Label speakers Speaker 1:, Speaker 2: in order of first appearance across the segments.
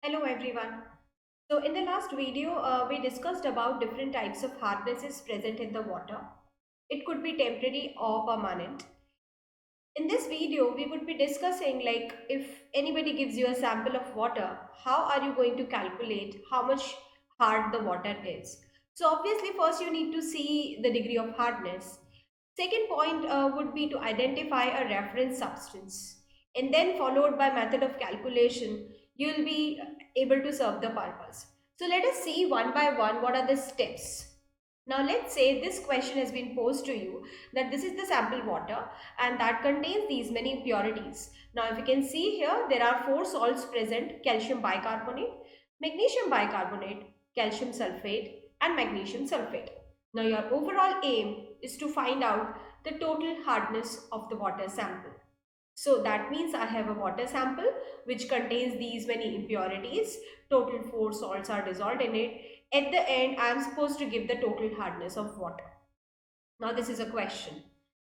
Speaker 1: Hello everyone. So in the last video, we discussed about different types of hardnesses present in the water. It could be temporary or permanent. In this video, we would be discussing like if anybody gives you a sample of water, how are you going to calculate how much hard the water is? So obviously first you need to see the degree of hardness. Second point would be to identify a reference substance, and then followed by method of calculation, you will be able to serve the purpose. So let us see one by one what are the steps. Now let's say this question has been posed to you that this is the sample water and that contains these many impurities. Now if you can see here, there are four salts present: calcium bicarbonate, magnesium bicarbonate, calcium sulfate and magnesium sulfate. Now your overall aim is to find out the total hardness of the water sample. So that means I have a water sample which contains these many impurities. Total four salts are dissolved in it. At the end, I am supposed to give the total hardness of water. Now this is a question.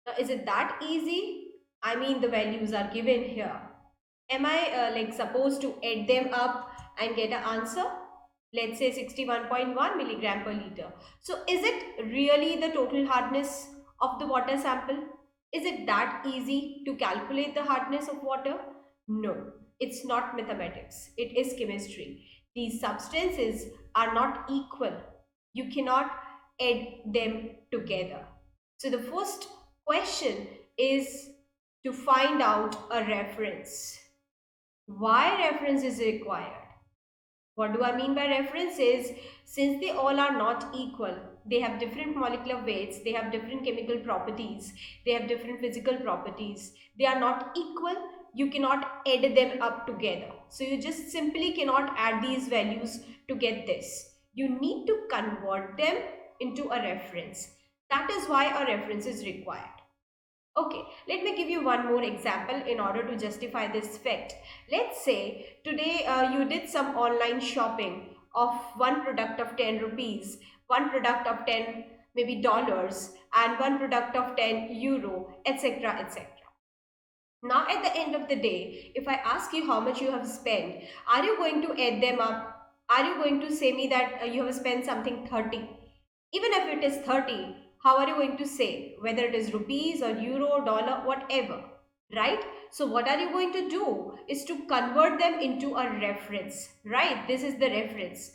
Speaker 1: Now is it that easy? I mean the values are given here. Am I like supposed to add them up and get an answer? Let's say 61.1 milligram per liter. So is it really the total hardness of the water sample? Is it that easy to calculate the hardness of water? No, it's not mathematics. It is chemistry. These substances are not equal. You cannot add them together. So the first question is to find out a reference. Why reference is required? What do I mean by reference is, since they all are not equal, they have different molecular weights, they have different chemical properties, they have different physical properties, they are not equal, you cannot add them up together. So you just simply cannot add these values to get this. You need to convert them into a reference. That is why a reference is required. Okay, let me give you one more example in order to justify this fact. Let's say today you did some online shopping of one product of 10 rupees, one product of 10 maybe dollars, and one product of 10 euro, etc. etc. Now, at the end of the day, if I ask you how much you have spent, are you going to add them up? Are you going to say me that you have spent something 30? Even if it is 30, how are you going to say whether it is rupees or euro, dollar, whatever, right? So what are you going to do is to convert them into a reference, right? This is the reference.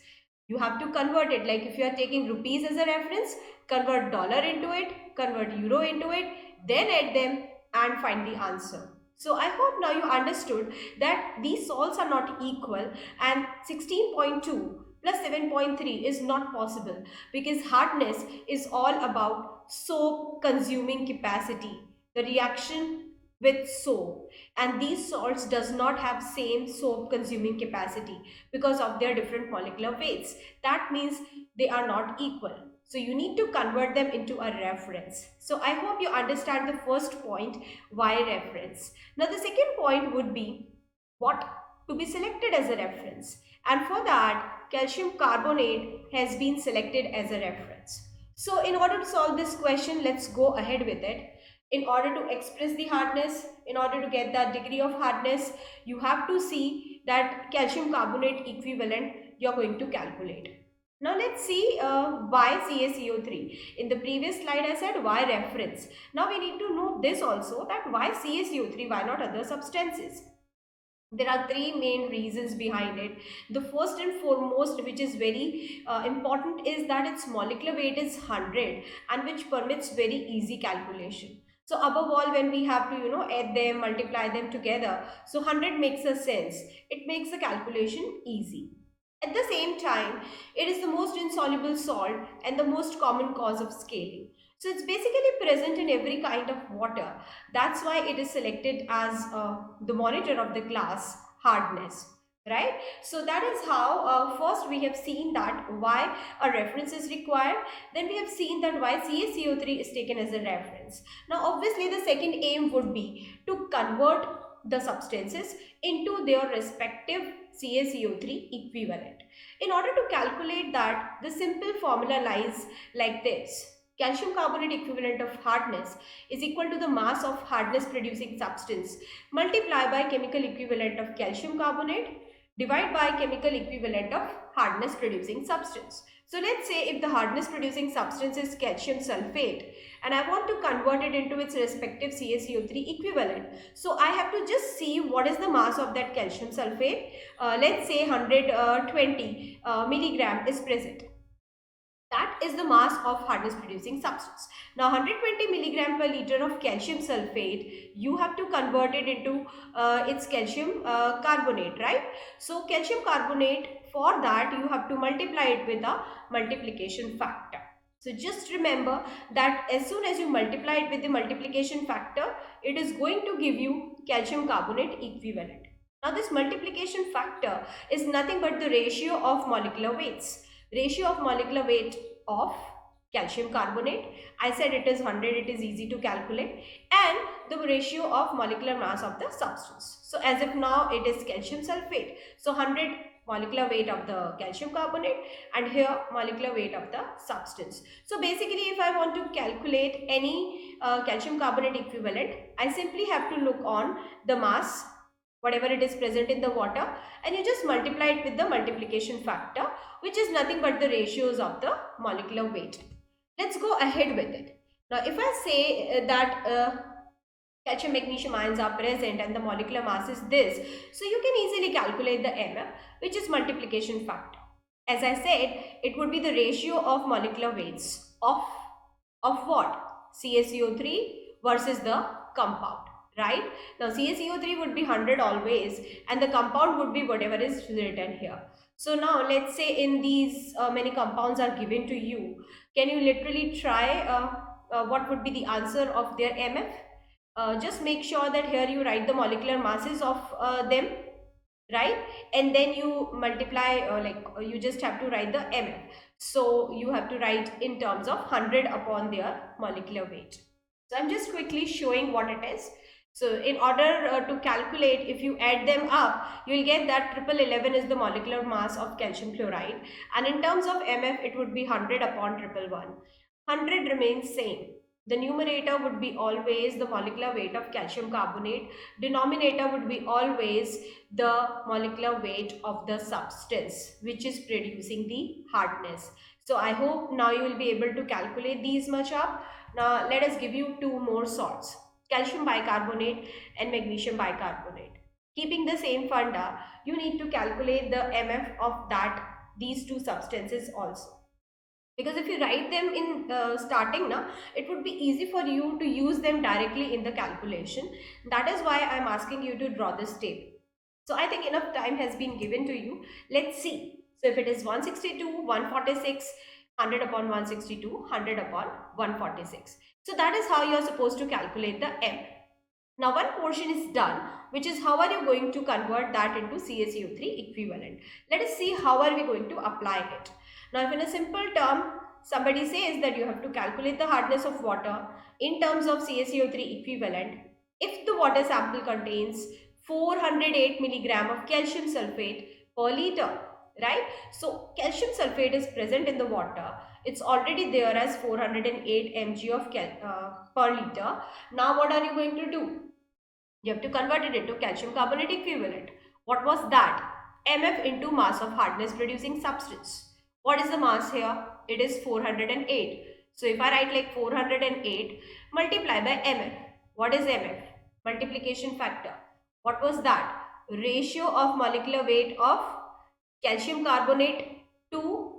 Speaker 1: You have to convert it. Like if you are taking rupees as a reference, convert dollar into it, convert euro into it, then add them and find the answer. So I hope now you understood that these salts are not equal and 16.2 plus 7.3 is not possible because hardness is all about soap consuming capacity, the reaction with soap, and these salts does not have same soap consuming capacity because of their different molecular weights. That means they are not equal. So you need to convert them into a reference. So I hope you understand the first point, why reference. Now the second point would be what to be selected as a reference, and for that calcium carbonate has been selected as a reference. So in order to solve this question, let's go ahead with it. In order to express the hardness, in order to get the degree of hardness, you have to see that calcium carbonate equivalent you're going to calculate. Now let's see why CaCO3. In the previous slide I said why reference. Now we need to know this also, that why CaCO3, why not other substances. There are three main reasons behind it. The first and foremost, which is very important, is that its molecular weight is 100 and which permits very easy calculation. So above all, when we have to add them, multiply them together, so 100 makes a sense. It makes the calculation easy. At the same time, it is the most insoluble salt and the most common cause of scaling. So it's basically present in every kind of water. That's why it is selected as the monitor of the class hardness, right? So that is how first we have seen that why a reference is required. Then we have seen that why CaCO3 is taken as a reference. Now obviously the second aim would be to convert the substances into their respective CaCO3 equivalent. In order to calculate that, the simple formula lies like this. Calcium carbonate equivalent of hardness is equal to the mass of hardness producing substance multiplied by chemical equivalent of calcium carbonate divide by chemical equivalent of hardness producing substance. So let's say if the hardness producing substance is calcium sulfate and I want to convert it into its respective CaCO3 equivalent. So I have to just see what is the mass of that calcium sulfate. Let's say 120 milligram is present. That is the mass of hardness producing substance. Now 120 milligram per liter of calcium sulfate, you have to convert it into its calcium carbonate, right? So calcium carbonate, for that you have to multiply it with a multiplication factor. So just remember that as soon as you multiply it with the multiplication factor, it is going to give you calcium carbonate equivalent. Now this multiplication factor is nothing but the ratio of molecular weights. Ratio of molecular weight of calcium carbonate. I said it is 100, it is easy to calculate. And the ratio of molecular mass of the substance. So as if now it is calcium sulfate. So 100 molecular weight of the calcium carbonate and here molecular weight of the substance. So basically if I want to calculate any calcium carbonate equivalent, I simply have to look on the mass, whatever it is present in the water, and you just multiply it with the multiplication factor, which is nothing but the ratios of the molecular weight. Let's go ahead with it. Now if I say that calcium magnesium ions are present and the molecular mass is this, so you can easily calculate the MF, which is multiplication factor. As I said, it would be the ratio of molecular weights of what? CaCO3 versus the compound. Right? Now CaCO3 would be 100 always and the compound would be whatever is written here. So now let's say in these many compounds are given to you. Can you literally try what would be the answer of their MF? Just make sure that here you write the molecular masses of them, right? And then you multiply you just have to write the MF. So you have to write in terms of 100 upon their molecular weight. So I'm just quickly showing what it is. So in order to calculate, if you add them up, you will get that 1111 is the molecular mass of calcium chloride. And in terms of MF, it would be 100 upon 111. 100 remains same. The numerator would be always the molecular weight of calcium carbonate. Denominator would be always the molecular weight of the substance which is producing the hardness. So I hope now you will be able to calculate these much up. Now let us give you two more salts, calcium bicarbonate and magnesium bicarbonate. Keeping the same funda, you need to calculate the MF of these two substances also. Because if you write them in starting now, it would be easy for you to use them directly in the calculation. That is why I am asking you to draw this table. So I think enough time has been given to you. Let's see. So if it is 162, 146, 100 upon 162, 100 upon 146. So that is how you are supposed to calculate the M. Now one portion is done, which is how are you going to convert that into CaCO3 equivalent. Let us see how are we going to apply it. Now if in a simple term, somebody says that you have to calculate the hardness of water in terms of CaCO3 equivalent, if the water sample contains 408 milligram of calcium sulfate per liter, right? So calcium sulfate is present in the water. It's already there as 408 mg of per liter. Now what are you going to do? You have to convert it into calcium carbonate equivalent. What was that? MF into mass of hardness producing substance. What is the mass here? It is 408. So if I write like 408 multiply by MF. What is MF? Multiplication factor. What was that? Ratio of molecular weight of calcium carbonate to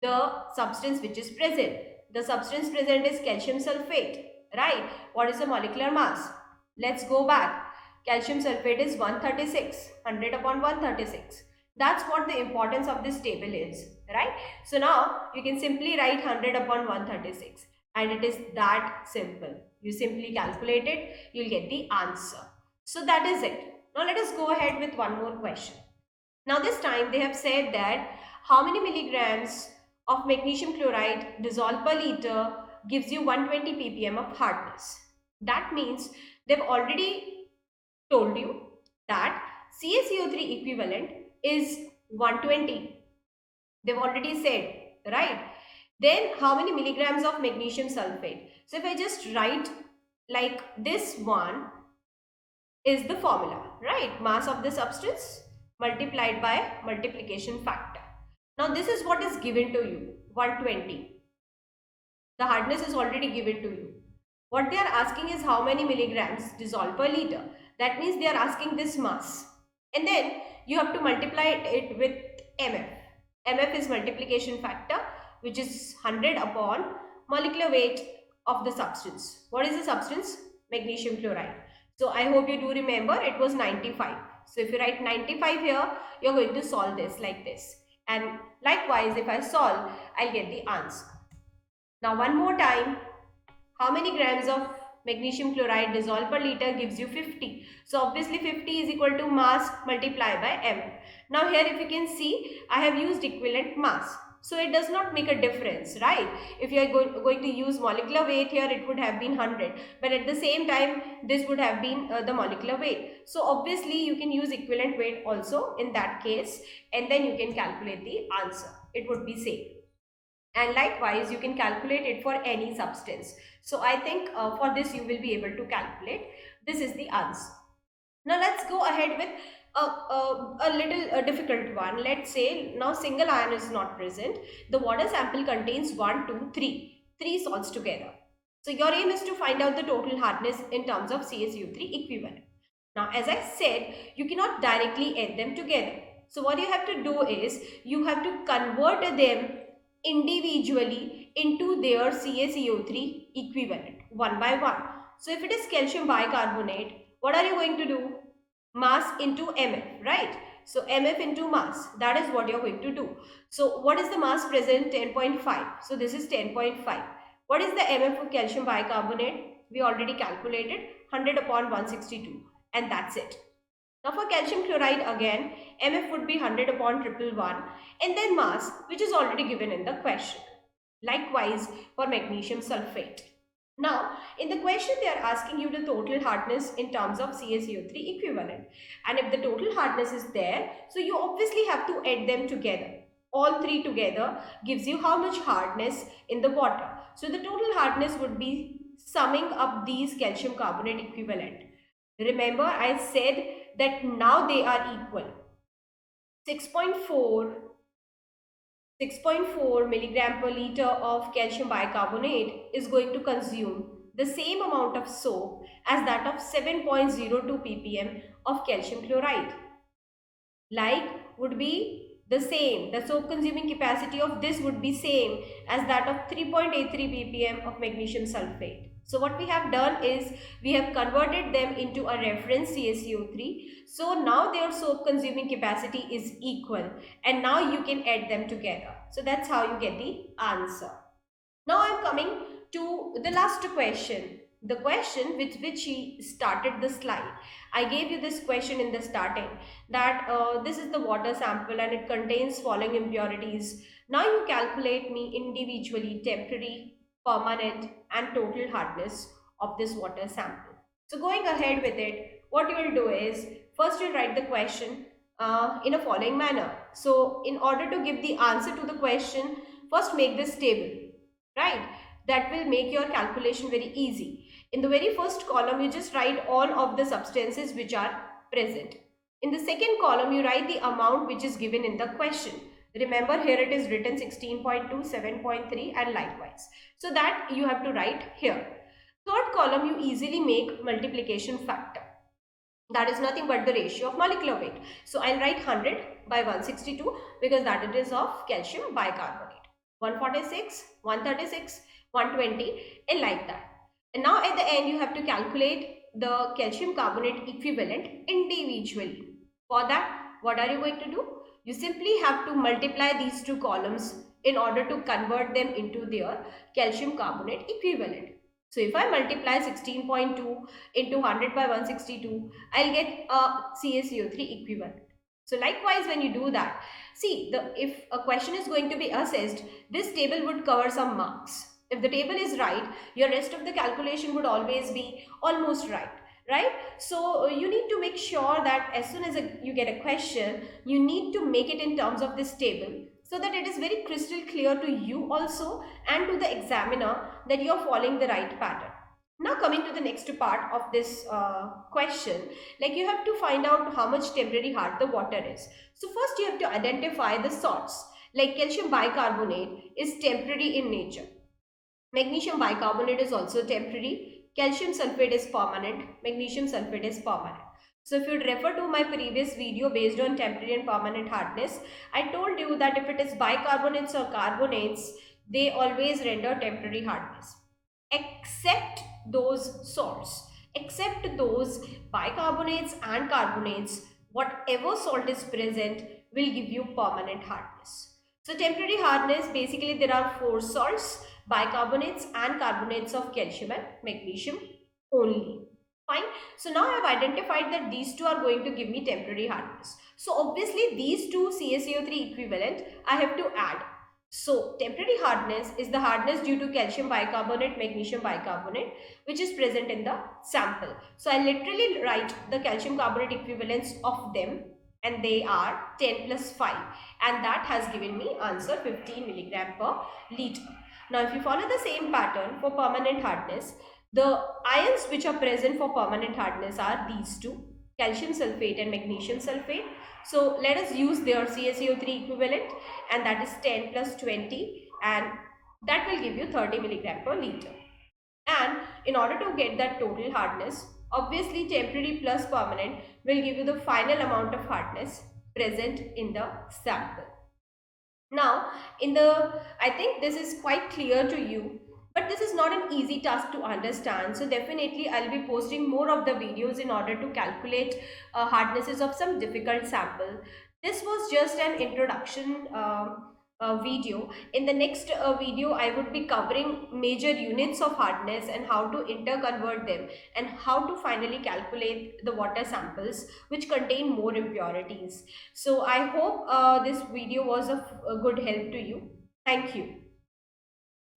Speaker 1: the substance which is present. The substance present is calcium sulfate, right? What is the molecular mass? Let's go back. Calcium sulfate is 136, 100 upon 136. That's what the importance of this table is, right? So now you can simply write 100 upon 136 and it is that simple. You simply calculate it, you'll get the answer. So that is it. Now let us go ahead with one more question. Now this time they have said that how many milligrams of magnesium chloride dissolved per liter gives you 120 ppm of hardness. That means they've already told you that CaCO3 equivalent is 120. They've already said, right? Then how many milligrams of magnesium sulfate? So if I just write like this one is the formula, right? Mass of the substance multiplied by multiplication factor. Now this is what is given to you, 120. The hardness is already given to you. What they are asking is how many milligrams dissolved per liter. That means they are asking this mass. And then you have to multiply it with mf. mf is multiplication factor, which is 100 upon molecular weight of the substance. What is the substance? Magnesium chloride. So I hope you do remember it was 95. So if you write 95 here, you're going to solve this like this. And likewise, if I solve, I'll get the answer. Now one more time, how many grams of magnesium chloride dissolved per liter gives you 50. So obviously 50 is equal to mass multiplied by mf. Now here if you can see, I have used equivalent mass. So it does not make a difference, right? If you are going to use molecular weight here, it would have been 100. But at the same time, this would have been the molecular weight. So obviously you can use equivalent weight also in that case. And then you can calculate the answer. It would be same. And likewise you can calculate it for any substance. So I think for this you will be able to calculate. This is the answer. Now let's go ahead with a little difficult one. Let's say now single ion is not present. The water sample contains 1 2 3 salts together. So your aim is to find out the total hardness in terms of CaCO3 equivalent. Now as I said, you cannot directly add them together. So what you have to do is you have to convert them individually into their CaCO3 equivalent one by one. So if it is calcium bicarbonate, what are you going to do? Mass into mf, right? So mf into mass, that is what you're going to do. So what is the mass present? 10.5. So this is 10.5. What is the mf for calcium bicarbonate? We already calculated, 100 upon 162, and that's it. Now for calcium chloride again, mf would be 100 upon 111 and then mass, which is already given in the question. Likewise for magnesium sulfate. Now in the question they are asking you the total hardness in terms of CaCO3 equivalent. And if the total hardness is there, so you obviously have to add them together. All three together gives you how much hardness in the water. So the total hardness would be summing up these calcium carbonate equivalent. Remember I said that now they are equal. 6.4 milligram per liter of calcium bicarbonate is going to consume the same amount of soap as that of 7.02 ppm of calcium chloride. Like would be the same. The soap consuming capacity of this would be same as that of 3.83 ppm of magnesium sulfate. So what we have done is we have converted them into a reference CaCO3. So now their soap consuming capacity is equal and now you can add them together. So that's how you get the answer. Now I'm coming to the last question. The question with which he started the slide. I gave you this question in the starting that this is the water sample and it contains following impurities. Now you calculate me individually temporary, permanent and total hardness of this water sample. So going ahead with it, what you will do is first you'll write the question in a following manner. So in order to give the answer to the question, first make this table, right? That will make your calculation very easy. In the very first column, you just write all of the substances which are present. In the second column, you write the amount which is given in the question. Remember here it is written 16.2, 7.3 and likewise. So that you have to write here. Third column, you easily make multiplication factor. That is nothing but the ratio of molecular weight. So I'll write 100 by 162 because that it is of calcium bicarbonate. 146, 136, 120 and like that. And now at the end you have to calculate the calcium carbonate equivalent individually. For that, what are you going to do? You simply have to multiply these two columns in order to convert them into their calcium carbonate equivalent. So if I multiply 16.2 into 100 by 162, I'll get a CaCO3 equivalent. So likewise when you do that, see if a question is going to be assessed, this table would cover some marks. If the table is right, your rest of the calculation would always be almost right? So you need to make sure that as soon as you get a question, you need to make it in terms of this table so that it is very crystal clear to you also and to the examiner that you are following the right pattern. Now coming to the next part of this question, like you have to find out how much temporary hard the water is. So first you have to identify the salts. Like calcium bicarbonate is temporary in nature. Magnesium bicarbonate is also temporary. Calcium sulfate is permanent. Magnesium sulfate is permanent. So if you refer to my previous video based on temporary and permanent hardness, I told you that if it is bicarbonates or carbonates, they always render temporary hardness. Except those salts, except those bicarbonates and carbonates, whatever salt is present will give you permanent hardness. So temporary hardness, basically there are four salts, bicarbonates and carbonates of calcium and magnesium only. Fine. So now I have identified that these two are going to give me temporary hardness. So obviously these two CaCO3 equivalent I have to add. So temporary hardness is the hardness due to calcium bicarbonate, magnesium bicarbonate, which is present in the sample. So I literally write the calcium carbonate equivalents of them, and they are 10 plus 5, and that has given me answer 15 milligram per liter. Now if you follow the same pattern for permanent hardness, the ions which are present for permanent hardness are these two, calcium sulfate and magnesium sulfate. So let us use their CaCO3 equivalent, and that is 10 plus 20, and that will give you 30 milligram per liter. And in order to get that total hardness, obviously temporary plus permanent will give you the final amount of hardness present in the sample. Now, I think this is quite clear to you, but this is not an easy task to understand. So definitely I'll be posting more of the videos in order to calculate hardnesses of some difficult sample. This was just an introduction video. In the next video, I would be covering major units of hardness and how to interconvert them, and how to finally calculate the water samples which contain more impurities. So I hope this video was of good help to you. Thank you.